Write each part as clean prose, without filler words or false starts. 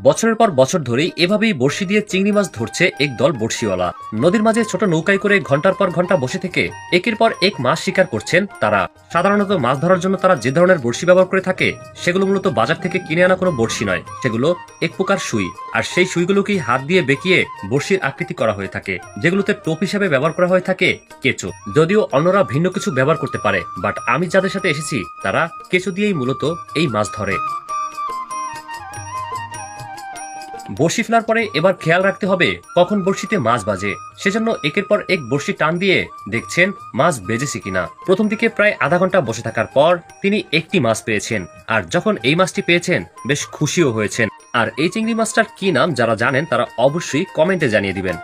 বছরের পর বছর ধরেই এভাবেই বড়শি দিয়ে চিংড়ি মাছ ধরছে এক দল বড়শিওয়ালা। নদীর মাঝে ছোট নৌকায় করে ঘন্টার পর ঘন্টা বসে থেকে একের পর এক মাছ শিকার করছেন তারা। সাধারণত মাছ ধরার জন্য তারা যে ধরনের বড়শি ব্যবহার করে থাকে সেগুলো মূলত বাজার থেকে কিনে আনা কোনো বড়শি নয়, সেগুলো এক প্রকার সুই। আর সেই সুইগুলোকেই হাত দিয়ে বেঁকিয়ে বড়শির আকৃতি করা হয়ে থাকে, যেগুলোতে টোপ হিসাবে ব্যবহার করা হয়ে থাকে কেঁচো। যদিও অন্যরা ভিন্ন কিছু ব্যবহার করতে পারে, বাট আমি যাদের সাথে এসেছি তারা কেঁচো দিয়েই মূলত এই মাছ ধরে। বড়শি ফেলার পরে এবার খেয়াল রাখতে হবে কখন বড়শিতে মাছ বাজে। সেজন্য একের পর এক বড়শি টান দিয়ে দেখছেন মাছ বেজেছে কিনা। প্রথম দিকে প্রায় আধা ঘন্টা বসে থাকার পর তিনি একটি মাছ পেয়েছেন, আর যখন এই মাছটি পেয়েছেন বেশ খুশিও হয়েছেন। আর এই চিংড়ি মাছটার কি নাম যারা জানেন তারা অবশ্যই কমেন্টে জানিয়ে দিবেন।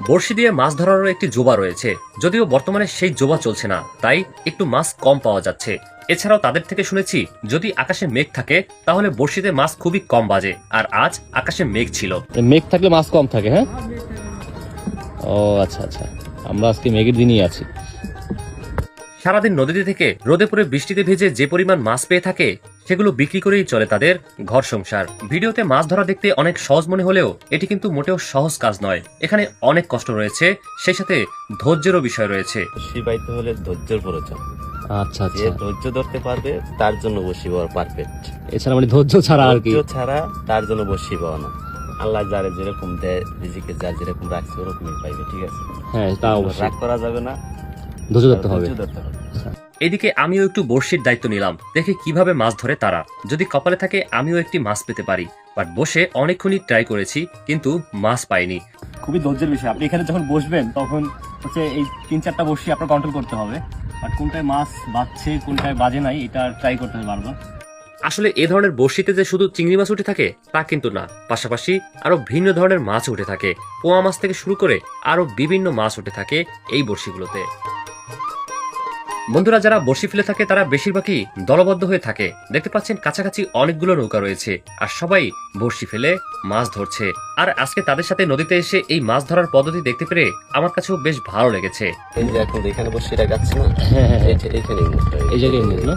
বড়শি দিয়ে মাছ ধরারও একটি জোবা রয়েছে, যদিও বর্তমানে সেই জোবা চলছে না, তাই একটু মাছ কম পাওয়া যাচ্ছে। এছাড়াও তাদের থেকে শুনেছি যদি আকাশে মেঘ থাকে তাহলে বড়শিতে মাছ খুবই কম বাজে, আর আজ আকাশে মেঘ ছিল। মেঘ থাকলে মাছ কম থাকে। হ্যাঁ, ও আচ্ছা আচ্ছা, আমরা আজকে মেঘের দিনই আছি। সারাদিন নদীতে থেকে রোদে পড়ে বৃষ্টিতে ভেজে যে পরিমাণ মাছ পেয়ে থাকে সেগুলো বিক্রি করেই চলে তাদের ঘর সংসার। ভিডিওতে মাছ ধরা দেখতে অনেক সহজ মনে হলেও এটি কিন্তু মোটেও সহজ কাজ নয়। এখানে অনেক কষ্ট রয়েছে, সেই সাথে ধৈর্যেরও বিষয় রয়েছে। বড়শি বাইতে হলে ধৈর্যের প্রয়োজন। আচ্ছা যে আচ্ছা, ধৈর্য ধরতে পারবে তার জন্য বড়শি পাওয়া পারফেক্ট। এছাড়া মানে ধৈর্য ছাড়া আর কি, ধৈর্য ছাড়া তার জন্য বড়শি পাওয়া না। আল্লাহ যারে যেরকম দেয়, রিজিকে যার যেরকম রাখছে ওরকমই পাইবে। ঠিক আছে, হ্যাঁ তা অবশ্যই, রাগ করা যাবে না, ধৈর্য ধরতে হবে। ধৈর্য ধরতে হবে। এদিকে আমিও একটু বড়শির দায়িত্ব নিলাম, দেখে কিভাবে মাছ ধরে তারা। যদি কপালে থাকে আমিও একটি মাছ পেতে পারি। বাট বসে অনেকক্ষণই ট্রাই করেছি কিন্তু মাছ পাইনি। খুবই ধৈর্যের বিষয়। আপনি এখানে যখন বসবেন তখন হচ্ছে এই 3-4টা বড়শি আপনার কন্ট্রোল করতে হবে, আর কোনটায় মাছ বাজছে কোনটায় বাজে নাই এটা ট্রাই করতে হবে বারবার। আসলে এ ধরনের বড়শিতে যে শুধু চিংড়ি মাছ উঠে থাকে তা কিন্তু না, পাশাপাশি আরো ভিন্ন ধরনের মাছ উঠে থাকে। পোয়া মাছ থেকে শুরু করে আরো বিভিন্ন মাছ উঠে থাকে এই বড়শিগুলোতে। বন্ধুরা, যারা বড়শি ফেলে থাকে তারা বেশিরভাগই দলবদ্ধ হয়ে থাকে। দেখতে পাচ্ছেন কাছাকাছি অনেকগুলো নৌকা রয়েছে, আর সবাই বড়শি ফেলে মাছ ধরছে। আর আজকে তাদের সাথে নদীতে এসে এই মাছ ধরার পদ্ধতি দেখতে পেরে আমার কাছেও বেশ ভালো লেগেছে। এই যে এখন এখানে বড়শিটা যাচ্ছে না, হ্যাঁ হ্যাঁ, এইখানে এই জায়গায় মুখ না।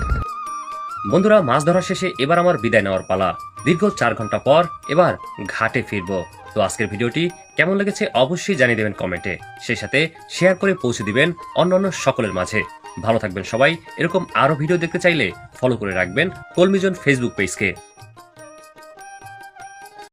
বন্ধুরা, মাছ ধরা শেষে এবার আমার বিদায় নেওয়ার পালা। দীর্ঘ 4 ঘন্টা পর এবার ঘাটে ফিরবো। তো আজকের ভিডিওটি কেমন লেগেছে অবশ্যই জানিয়ে দেবেন কমেন্টে, সেই সাথে শেয়ার করে পৌঁছে দিবেন অন্যান্য সকলের মাঝে। ভালো থাকবেন সবাই। এরকম আরো ভিডিও দেখতে চাইলে ফলো করে রাখবেন কলমিজন ফেসবুক পেজকে।